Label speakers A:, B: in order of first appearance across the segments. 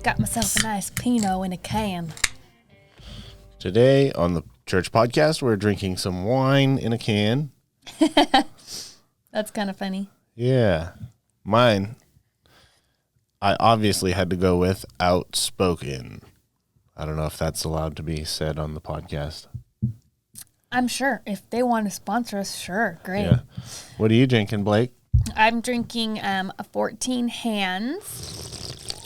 A: Got myself a nice Pinot in a can.
B: Today on the church podcast, we're drinking some wine in a can.
A: That's kind of funny.
B: Yeah. Mine, I obviously had to go with Outspoken. I don't know if that's allowed to be said on the podcast.
A: I'm sure. If they want to sponsor us, sure. Great.
B: Yeah. What are you drinking, Blake?
A: I'm drinking a 14 Hands.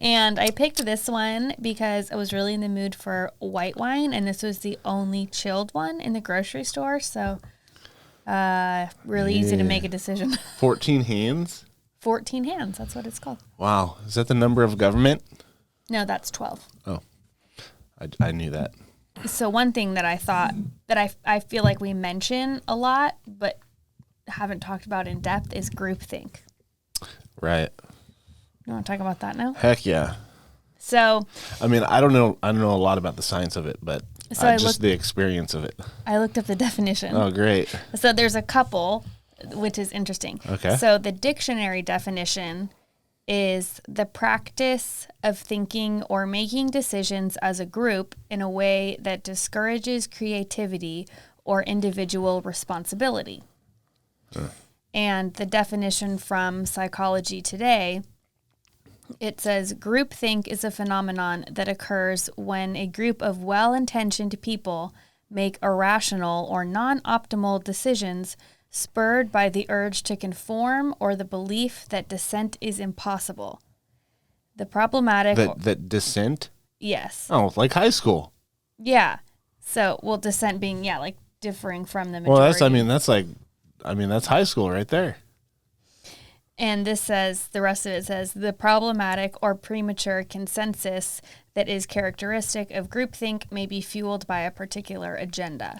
A: And I picked this one because I was really in the mood for white wine, and this was the only chilled one in the grocery store, so really easy to make a decision.
B: 14 Hands?
A: 14 Hands, that's what it's called.
B: Wow. Is that the number of government?
A: No, that's 12.
B: Oh, I knew that.
A: So one thing that I thought that I feel like we mention a lot, but haven't talked about in depth is groupthink.
B: Right.
A: You want to talk about that now?
B: Heck yeah.
A: So,
B: I mean, I don't know a lot about the science of it, but just the experience of it.
A: I looked up the definition.
B: Oh, great.
A: So there's a couple, which is interesting.
B: Okay.
A: So the dictionary definition is the practice of thinking or making decisions as a group in a way that discourages creativity or individual responsibility. And the definition from Psychology Today, it says groupthink is a phenomenon that occurs when a group of well-intentioned people make irrational or non-optimal decisions spurred by the urge to conform or the belief that dissent is impossible. The problematic...
B: That dissent?
A: Yes.
B: Oh, like high school.
A: Yeah. So, well, dissent being, like differing from the majority.
B: Well, that's high school right there.
A: And this says, the rest of it says, the problematic or premature consensus that is characteristic of groupthink may be fueled by a particular agenda.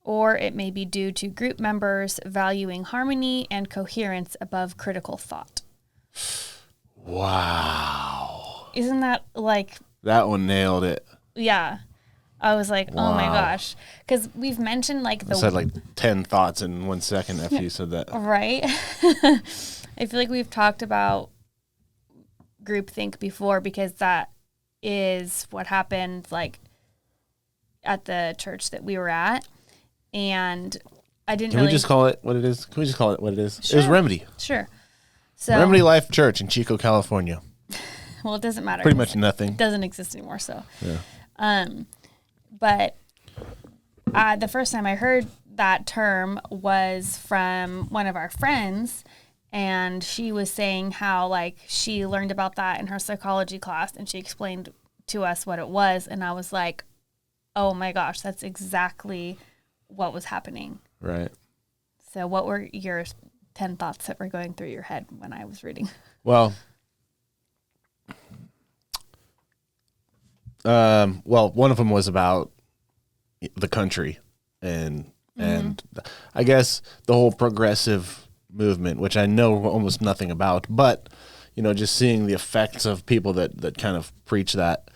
A: Or it may be due to group members valuing harmony and coherence above critical thought.
B: Wow.
A: Isn't that like...
B: That one nailed it.
A: Yeah. I was like,
B: wow.
A: Oh my gosh. Because we've mentioned like
B: I said like 10 thoughts in 1 second after you said that.
A: Right? I feel like we've talked about groupthink before because that is what happened like at the church that we were at. And I didn't
B: Can we just call it what it is? Can we just call it what it is?
A: Sure.
B: It was Remedy.
A: Sure. So
B: Remedy Life Church in Chico, California.
A: Well, it doesn't matter.
B: Pretty much nothing.
A: It doesn't exist anymore, so.
B: Yeah.
A: But the first time I heard that term was from one of our friends, and she was saying how like she learned about that in her psychology class, and she explained to us what it was, and I was like, oh my gosh, that's exactly what was happening.
B: Right.
A: So what were your 10 thoughts that were going through your head when I was reading?
B: Well, one of them was about the country and I guess the whole progressive movement, which I know almost nothing about, but just seeing the effects of people that kind of preach that,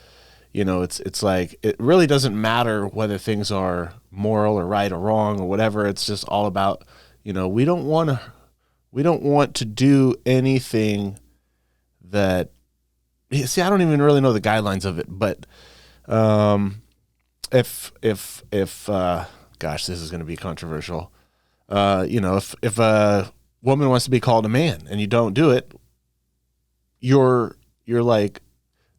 B: it's like it really doesn't matter whether things are moral or right or wrong or whatever. It's just all about, we don't want to do anything that. See, I don't even really know the guidelines of it, but if gosh, this is going to be controversial. If a woman wants to be called a man and you don't do it, you're like,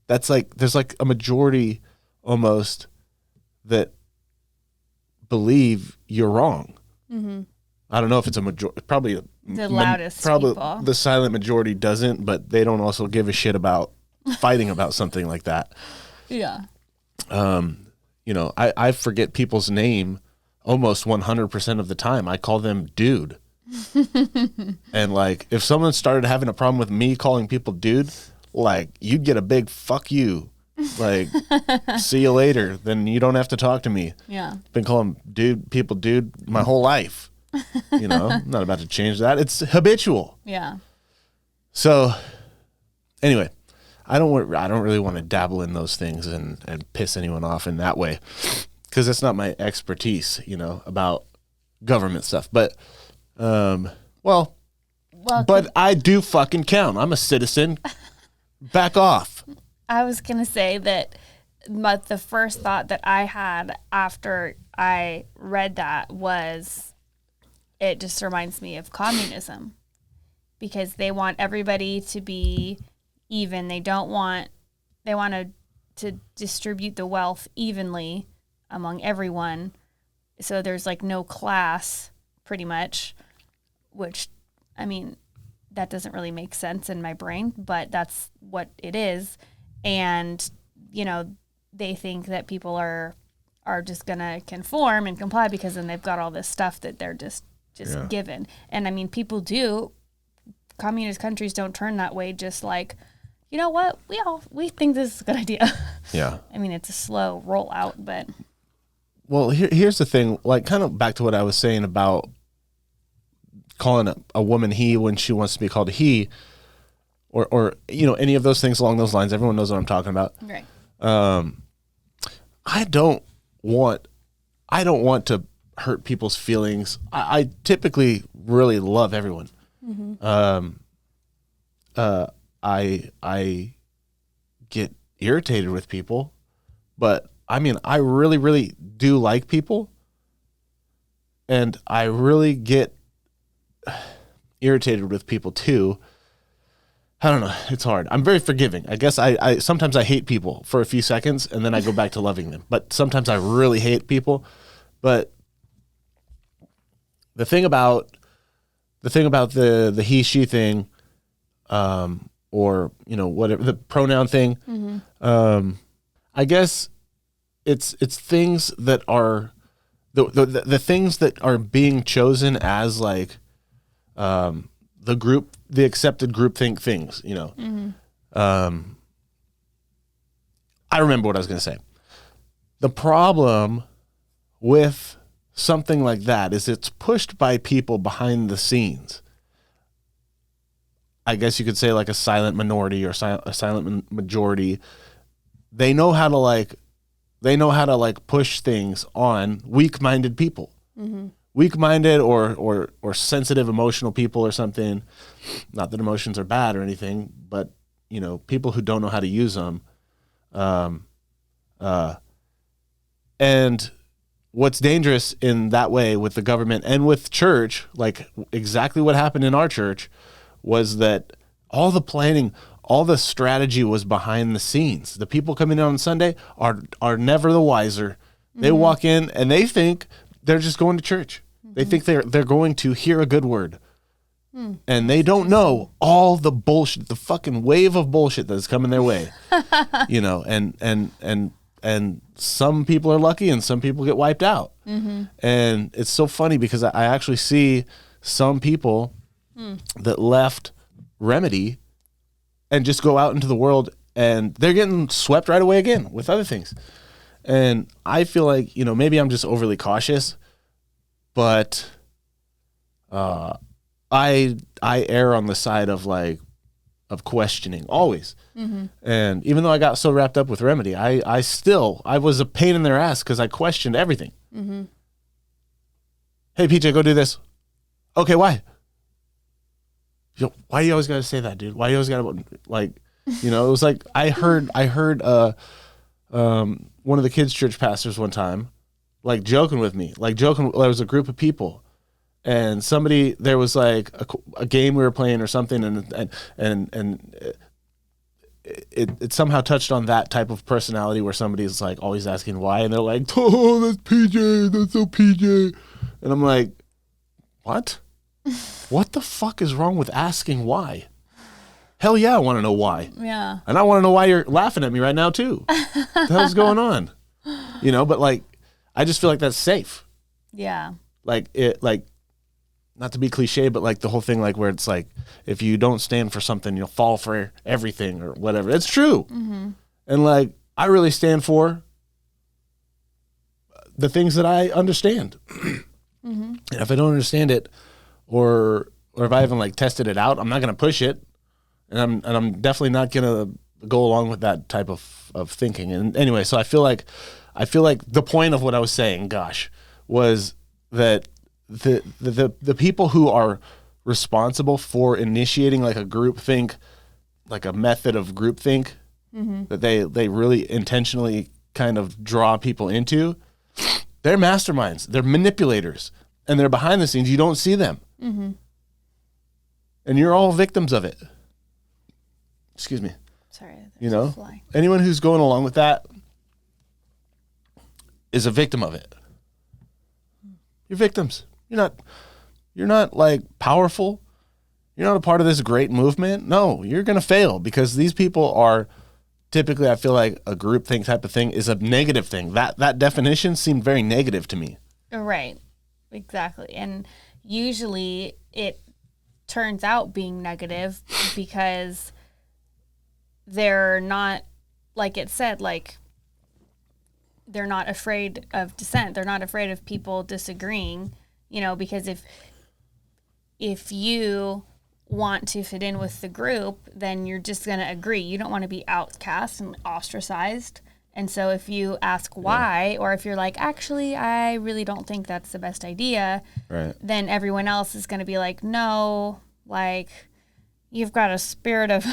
B: that's like, there's like a majority almost that believe you're wrong. Mm-hmm. I don't know if it's a majority, probably
A: the loudest
B: probably
A: people.
B: The silent majority doesn't, but they don't also give a shit about fighting about something like that.
A: Yeah.
B: I forget people's name almost 100% of the time. I call them dude. And like, if someone started having a problem with me calling people dude, like you'd get a big fuck you. Like, see you later. Then you don't have to talk to me.
A: Yeah.
B: Been calling people dude my whole life. I'm not about to change that. It's habitual.
A: Yeah.
B: So anyway, I don't really want to dabble in those things and piss anyone off in that way. because it's not my expertise, about government stuff. But, well, but I do fucking count. I'm a citizen. Back off.
A: I was going to say that the first thought that I had after I read that was, it just reminds me of communism, because they want everybody to be even. They want to distribute the wealth evenly among everyone. So there's like no class pretty much, which, I mean, that doesn't really make sense in my brain, but that's what it is. And, they think that people are just going to conform and comply because then they've got all this stuff that they're just given. And I mean, people do. Communist countries don't turn that way, just like, you know what, we think this is a good idea.
B: Yeah.
A: I mean, it's a slow rollout, but.
B: Well, here's the thing, like kind of back to what I was saying about calling a woman he when she wants to be called a he, or any of those things along those lines. Everyone knows what I'm talking about.
A: Right.
B: I don't want to hurt people's feelings. I typically really love everyone. Mm-hmm. I get irritated with people, but I mean, I really, really do like people, and I really get irritated with people too. I don't know. It's hard. I'm very forgiving. I guess I sometimes I hate people for a few seconds and then I go back to loving them. But sometimes I really hate people. But the thing about the he, she thing, or whatever the pronoun thing, mm-hmm. I guess it's things that are the things that are being chosen as like the accepted groupthink things, Mm-hmm. I remember what I was going to say. The problem with something like that is it's pushed by people behind the scenes. I guess you could say like a silent minority or a silent majority. They know how to push things on weak-minded people. Mm-hmm. Weak-minded or sensitive, emotional people or something. Not that emotions are bad or anything, but people who don't know how to use them. And what's dangerous in that way with the government and with church, like exactly what happened in our church, was that all the planning, all the strategy was behind the scenes. The people coming in on Sunday are never the wiser. They mm-hmm. walk in and they think they're just going to church. Mm-hmm. They think they're going to hear a good word. Mm. And they don't know all the bullshit, the fucking wave of bullshit that's coming their way. And some people are lucky and some people get wiped out. Mm-hmm. And it's so funny because I actually see some people that left Remedy and just go out into the world and they're getting swept right away again with other things. And I feel like, maybe I'm just overly cautious, but I err on the side of questioning always. Mm-hmm. And even though I got so wrapped up with Remedy, I was a pain in their ass because I questioned everything. Mm-hmm. Hey, PJ, go do this. Okay, why? Why do you always got to say that, dude? Why do you always got to, it was like, I heard one of the kids' church pastors one time, joking with me, there was a group of people and there was a game we were playing or something. And it somehow touched on that type of personality where somebody's always asking why. And they're like, oh, that's PJ. That's so PJ. And I'm like, what? What the fuck is wrong with asking why? Hell yeah, I want to know why. Yeah. And I want to know why you're laughing at me right now too. What the hell's going on? But I just feel like that's safe. Yeah. Not to be cliche, but the whole thing where it's if you don't stand for something, you'll fall for everything or whatever. It's true. Mm-hmm. And I really stand for the things that I understand. Mm-hmm. And if I don't understand it, or if I haven't tested it out, I'm not going to push it, and I'm definitely not going to go along with that type of thinking. And anyway, so I feel like I feel like the point of what I was saying, gosh, was that the people who are responsible for initiating like a groupthink, like a method of groupthink that they really intentionally kind of draw people into, they're masterminds, they're manipulators, and they're behind the scenes. You don't see them. And you're all victims of it. Excuse me.
A: Sorry.
B: You know, anyone who's going along with that is a victim of it. You're victims. You're not like powerful. You're not a part of this great movement. No, you're going to fail because these people are typically, I feel like a groupthink type of thing is a negative thing. That definition seemed very negative to me.
A: Right. Exactly. And usually it turns out being negative because they're not, like it said, like they're not afraid of dissent. They're not afraid of people disagreeing, you know, because if you want to fit in with the group, then you're just going to agree. You don't want to be outcast and ostracized. And so if you ask why, or if you're like, actually, I really don't think that's the best idea,
B: right,
A: then everyone else is going to be like, no, like you've got a spirit of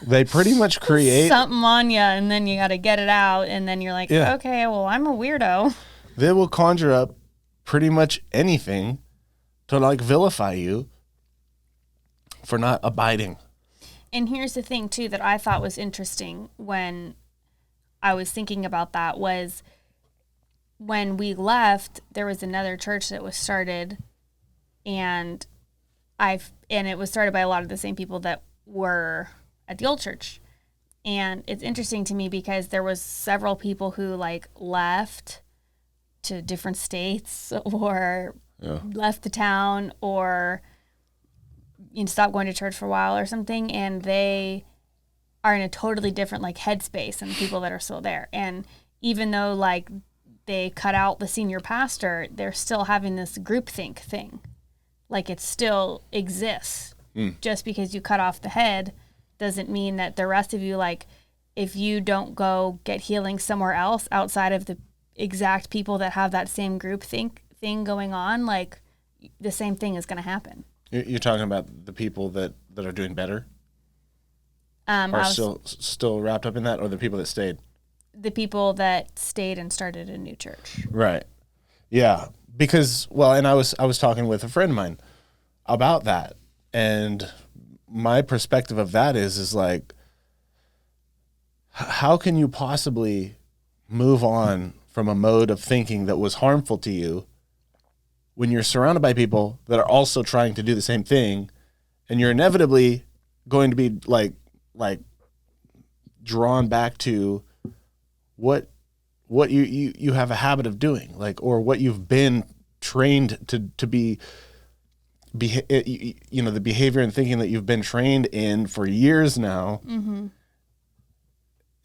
B: they pretty much create
A: something on you, and then you got to get it out, and then you're like, okay, well, I'm a weirdo.
B: They will conjure up pretty much anything to like vilify you for not abiding.
A: And here's the thing too that I thought was interesting when I was thinking about that was when we left, there was another church that was started, and it was started by a lot of the same people that were at the old church. And it's interesting to me because there was several people who like left to different states or left the town or stopped going to church for a while or something, and they are in a totally different like headspace than the people that are still there. And even though like they cut out the senior pastor, they're still having this groupthink thing. Like it still exists. Just because you cut off the head doesn't mean that the rest of you, like if you don't go get healing somewhere else outside of the exact people that have that same groupthink thing going on, like the same thing is going to happen.
B: You're talking about the people that are doing better? Are still wrapped up in that, or the people that stayed?
A: The people that stayed and started a new church.
B: Right. Yeah. Because, well, and I was talking with a friend of mine about that, and my perspective of that is like, how can you possibly move on from a mode of thinking that was harmful to you when you're surrounded by people that are also trying to do the same thing, and you're inevitably going to be like drawn back to what you have a habit of doing, like, or what you've been trained to be, the behavior and thinking that you've been trained in for years now. Mm-hmm.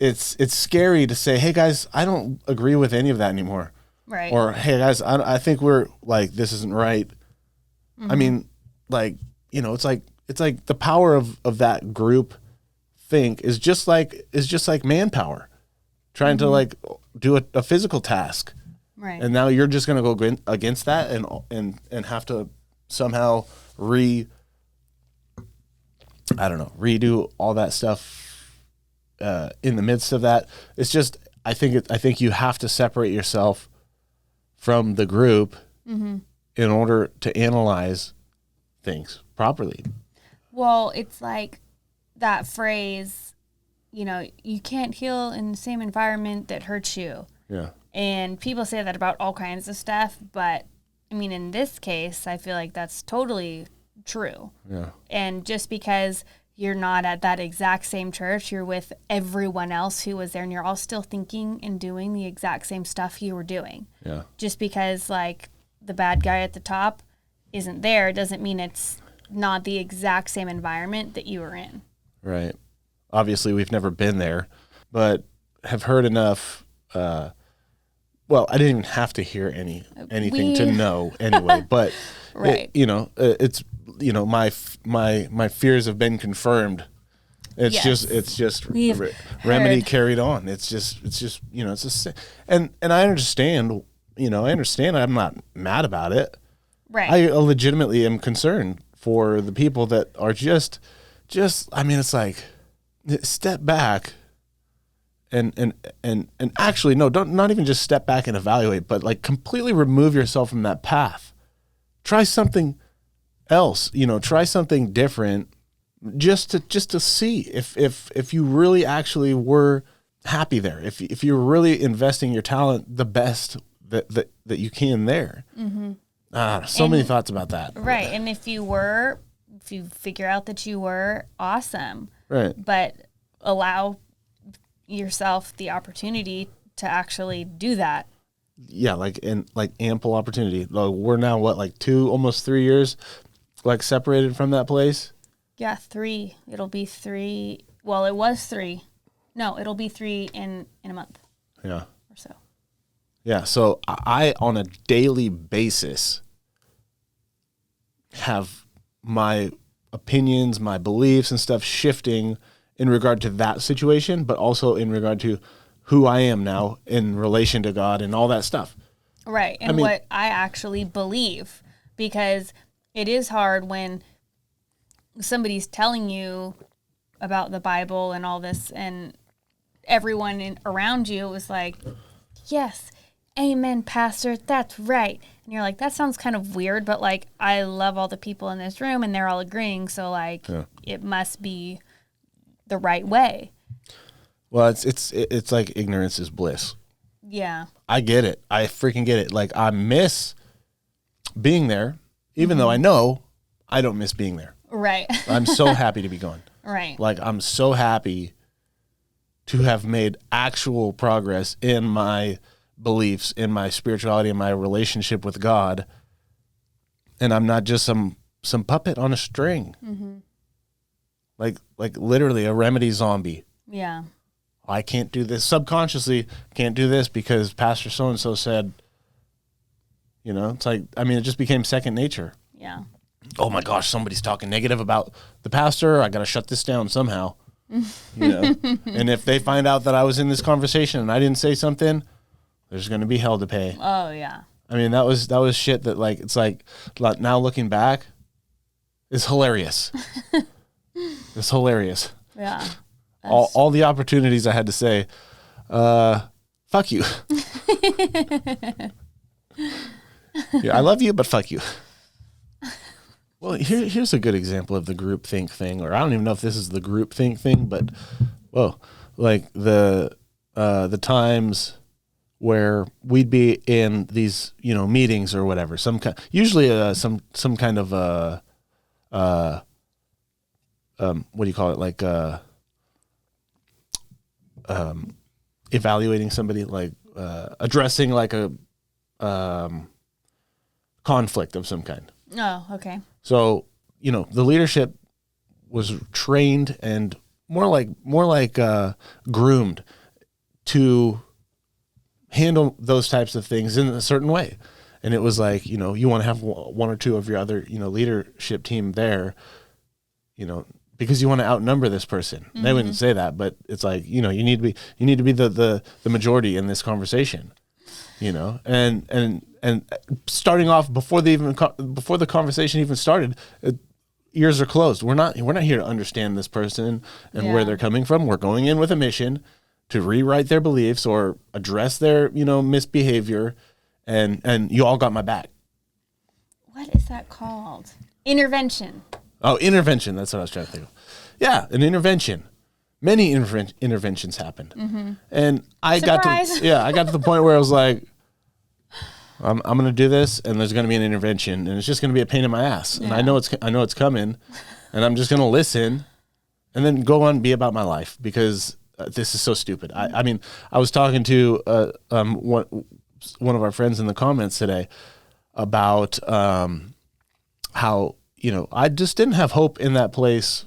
B: It's scary to say, hey guys, I don't agree with any of that anymore.
A: Right.
B: Or, hey guys, I think we're like, this isn't right. Mm-hmm. I mean, like, it's like the power of that group think is just like manpower trying to like do a physical task.
A: Right.
B: And now you're just going to go against that and have to somehow redo all that stuff in the midst of that. It's just, I think you have to separate yourself from the group in order to analyze things properly.
A: Well, it's like that phrase, you can't heal in the same environment that hurts you.
B: Yeah.
A: And people say that about all kinds of stuff, but I mean, in this case, I feel like that's totally true.
B: Yeah. And
A: just because you're not at that exact same church, you're with everyone else who was there, and you're all still thinking and doing the exact same stuff you were doing.
B: Yeah.
A: Just because like the bad guy at the top isn't there doesn't mean it's not the exact same environment that you were in. Right.
B: Obviously, we've never been there, but have heard enough. Well, I didn't even have to hear anything to know anyway. But
A: right.
B: it's my fears have been confirmed It's just remedy carried on. It's just it's a, and I understand, I'm not mad about it.
A: Right.
B: I legitimately am concerned for the people that are just I mean, it's like, step back and actually, no, don't, not even just step back and evaluate, but like completely remove yourself from that path. Try something else, try something different, just to see if you really actually were happy there, if you're really investing your talent the best that you can there. Many thoughts about that.
A: Right. And if you figure out that you were, awesome.
B: Right.
A: But allow yourself the opportunity to actually do that.
B: Yeah, like ample opportunity. Like, we're now like 2, almost 3 years, like, separated from that place.
A: Yeah, 3. It'll be 3. Well, it was 3. No, it'll be 3 in a month.
B: Yeah.
A: Or so.
B: Yeah. So I on a daily basis have my opinions, my beliefs and stuff shifting in regard to that situation, but also in regard to who I am now in relation to God and all that stuff.
A: Right. And what I actually believe, because it is hard when somebody's telling you about the Bible and all this, and everyone around you was like, yes, amen, pastor, that's right. And you're like, that sounds kind of weird, but like, I love all the people in this room and they're all agreeing. So like, It must be the right way.
B: Well, it's like ignorance is bliss.
A: Yeah.
B: I get it. I freaking get it. Like, I miss being there, even though I know I don't miss being there.
A: Right.
B: I'm so happy to be gone.
A: Right.
B: Like, I'm so happy to have made actual progress in my beliefs, in my spirituality, in my relationship with God. And I'm not just some puppet on a string. Like literally a remedy zombie.
A: Yeah.
B: I can't do this. Subconsciously can't do this because Pastor so-and-so said, it's like, I mean, it just became second nature.
A: Yeah.
B: Oh my gosh, somebody's talking negative about the pastor. I got to shut this down somehow. And if they find out that I was in this conversation and I didn't say something, there's going to be hell to pay.
A: Oh yeah.
B: I mean, that was shit that, like, it's like, now looking back, is hilarious. It's hilarious.
A: Yeah.
B: All the opportunities I had to say, fuck you. Yeah, I love you, but fuck you. Well, here's a good example of the groupthink thing, or I don't even know if this is the groupthink thing, but like the times where we'd be in these meetings or whatever, usually some kind of what do you call it, like evaluating somebody, like addressing like a conflict of some kind.
A: Oh, okay.
B: So, the leadership was trained and more like groomed to handle those types of things in a certain way. And it was like, you want to have one or two of your other, leadership team there, because you want to outnumber this person. Mm-hmm. They wouldn't say that, but it's like, you need to be the majority in this conversation, and starting off before the conversation even started, ears are closed. We're not here to understand this person and where they're coming from. We're going in with a mission to rewrite their beliefs or address their, misbehavior, and you all got my back.
A: What is that called? Intervention.
B: Oh, intervention. That's what I was trying to think of. Yeah, an intervention. Many interventions happened. Mm-hmm. And I got to the point where I was like, I'm going to do this, and there's going to be an intervention, and it's just going to be a pain in my ass. Yeah. And I know it's coming, and I'm just going to listen and then go on and be about my life, because this is so stupid. I mean, I was talking to one of our friends in the comments today about how, I just didn't have hope in that place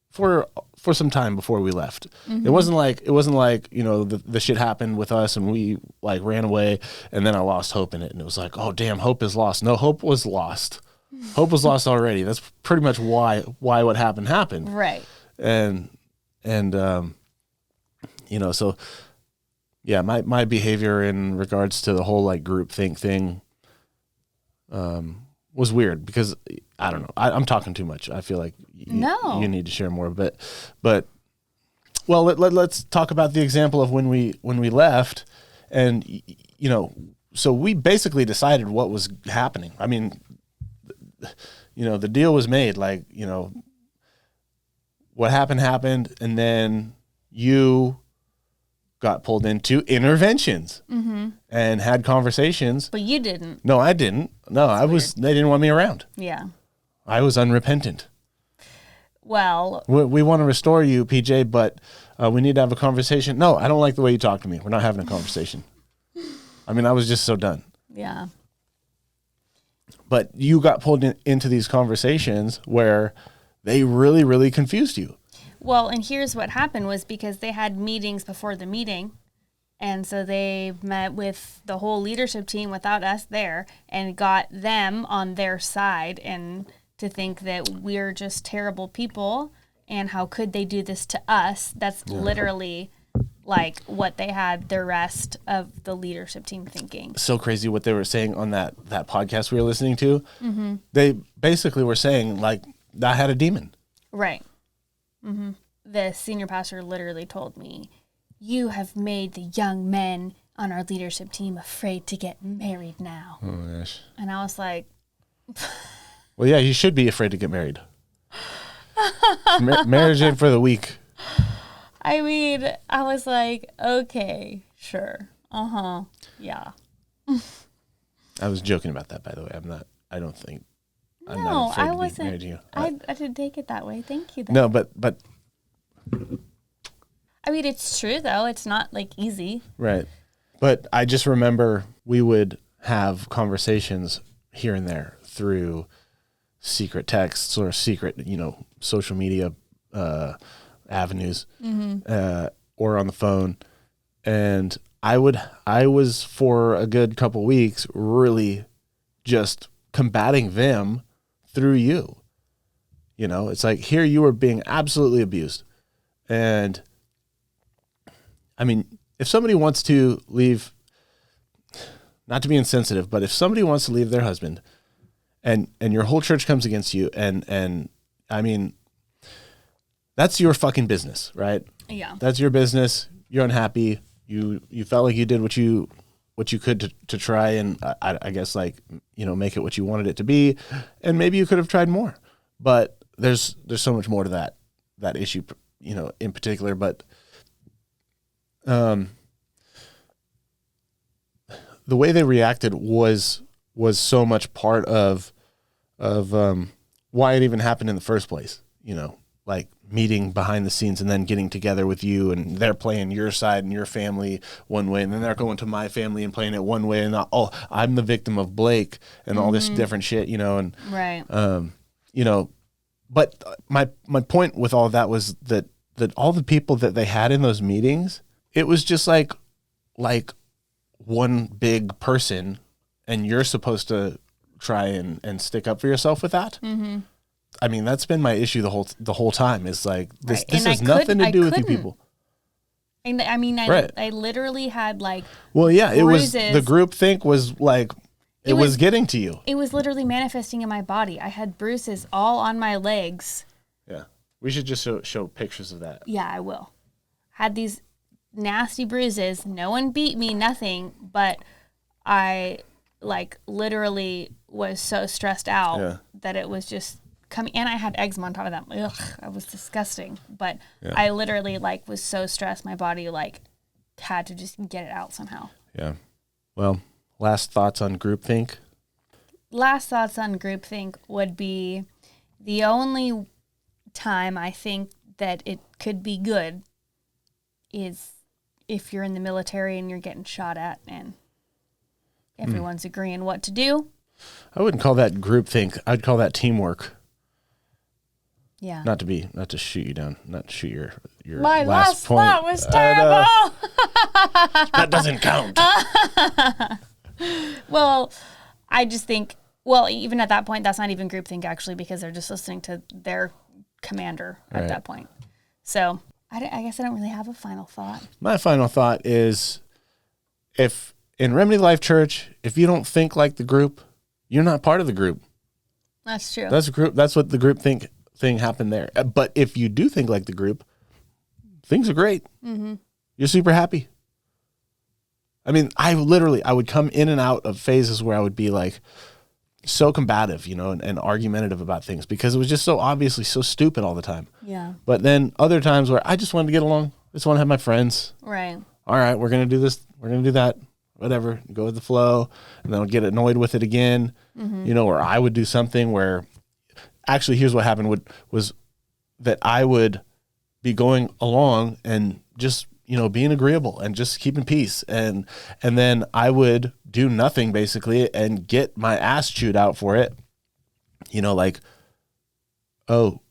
B: for some time before we left. Mm-hmm. It wasn't like the shit happened with us and we like ran away and then I lost hope in it, and it was like, oh damn, hope is lost. No, hope was lost. Hope was lost already. That's pretty much why what happened.
A: Right.
B: And So yeah, my behavior in regards to the whole like groupthink thing was weird because I don't know. I'm talking too much. I feel like you need to share more. But well, let's talk about the example of when we left, and so we basically decided what was happening. I mean, the deal was made. Like, what happened, and then you got pulled into interventions and had conversations.
A: But you didn't.
B: No, I didn't. No, they didn't want me around.
A: Yeah.
B: I was unrepentant.
A: Well,
B: we want to restore you, PJ, but we need to have a conversation. No, I don't like the way you talk to me. We're not having a conversation. I mean, I was just so done.
A: Yeah.
B: But you got pulled into these conversations where they really, really confused you.
A: Well, and here's what happened was because they had meetings before the meeting. And so they met with the whole leadership team without us there and got them on their side and to think that we're just terrible people and how could they do this to us? That's literally like what they had the rest of the leadership team thinking.
B: So crazy what they were saying on that podcast we were listening to. Mm-hmm. They basically were saying like I had a demon.
A: Right. Mm-hmm. The senior pastor literally told me, "You have made the young men on our leadership team afraid to get married now."
B: Oh my gosh.
A: And I was like,
B: well, yeah, you should be afraid to get married. Marriage ain't for the weak.
A: I mean, I was like, okay, sure. Yeah.
B: I was joking about that, by the way. I'm not afraid
A: I
B: to
A: wasn't.
B: be married to you.
A: I didn't take it that way. Thank you. Then.
B: No, but
A: I mean, it's true though. It's not like easy.
B: Right. But I just remember we would have conversations here and there through secret texts or secret, social media avenues, or on the phone. And I was for a good couple weeks really just combating them through you. It's like here you were being absolutely abused. And I mean, if somebody wants to leave, not to be insensitive, but if somebody wants to leave their husband and your whole church comes against you and I mean, that's your fucking business, right?
A: Yeah.
B: That's your business. You're unhappy. You felt like you did what you could to try and I guess make it what you wanted it to be. And maybe you could have tried more, but there's so much more to that issue, in particular, but the way they reacted was so much part of why it even happened in the first place, like meeting behind the scenes and then getting together with you and they're playing your side and your family one way and then they're going to my family and playing it one way and I'm the victim of Blake and all this different shit, and
A: right.
B: But my point with all of that was that all the people that they had in those meetings, it was just like one big person and you're supposed to try and stick up for yourself with that. Mm-hmm. I mean, that's been my issue the whole time is like, this has nothing to do with you people.
A: And I mean, I literally had
B: bruises. It was, the groupthink was like, it was getting to you.
A: It was literally manifesting in my body. I had bruises all on my legs.
B: Yeah. We should just show pictures of that.
A: Yeah, I will. Had these nasty bruises. No one beat me, nothing, but I literally was so stressed out that it was just coming, and I had eczema on top of that. Ugh, I was disgusting. But I literally was so stressed, my body had to just get it out somehow.
B: Yeah. Well, last thoughts on groupthink?
A: Last thoughts on groupthink would be the only time I think that it could be good is if you're in the military and you're getting shot at and everyone's agreeing what to do.
B: I wouldn't call that groupthink. I'd call that teamwork.
A: Yeah.
B: Not to shoot you down, not to shoot your
A: My last
B: point.
A: thought was terrible.
B: That doesn't count.
A: Well, I just think, even at that point, that's not even groupthink actually, because they're just listening to their commander at that point. So I guess I don't really have a final thought.
B: My final thought is, if in Remedy Life Church, if you don't think like the group, you're not part of the group.
A: That's true.
B: That's what the groupthink thing happened there. But if you do think like the group, things are great. Mm-hmm. You're super happy. I mean, I would come in and out of phases where I would be like so combative, and argumentative about things because it was just so obviously so stupid all the time.
A: Yeah.
B: But then other times where I just wanted to get along. I just want to have my friends.
A: Right.
B: All right, we're going to do this. We're going to do that. Whatever. Go with the flow. And then I'll get annoyed with it again. Mm-hmm. Or I would do something where actually here's what happened was that I would be going along and just being agreeable and just keeping peace. And then I would do nothing basically and get my ass chewed out for it. Like, oh,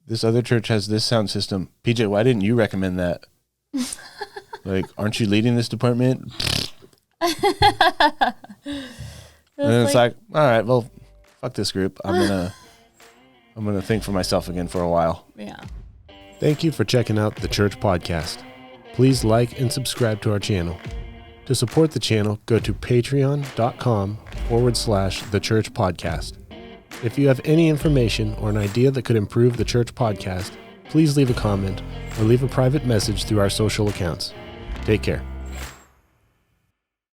B: this other church has this sound system. PJ, why didn't you recommend that? Like, aren't you leading this department? And then it's like, all right, well, fuck this group. I'm gonna think for myself again for a while.
A: Yeah.
B: Thank you for checking out the Church Podcast. Please like and subscribe to our channel. To support the channel, go to patreon.com/The Church Podcast. If you have any information or an idea that could improve the Church Podcast, please leave a comment or leave a private message through our social accounts. Take care.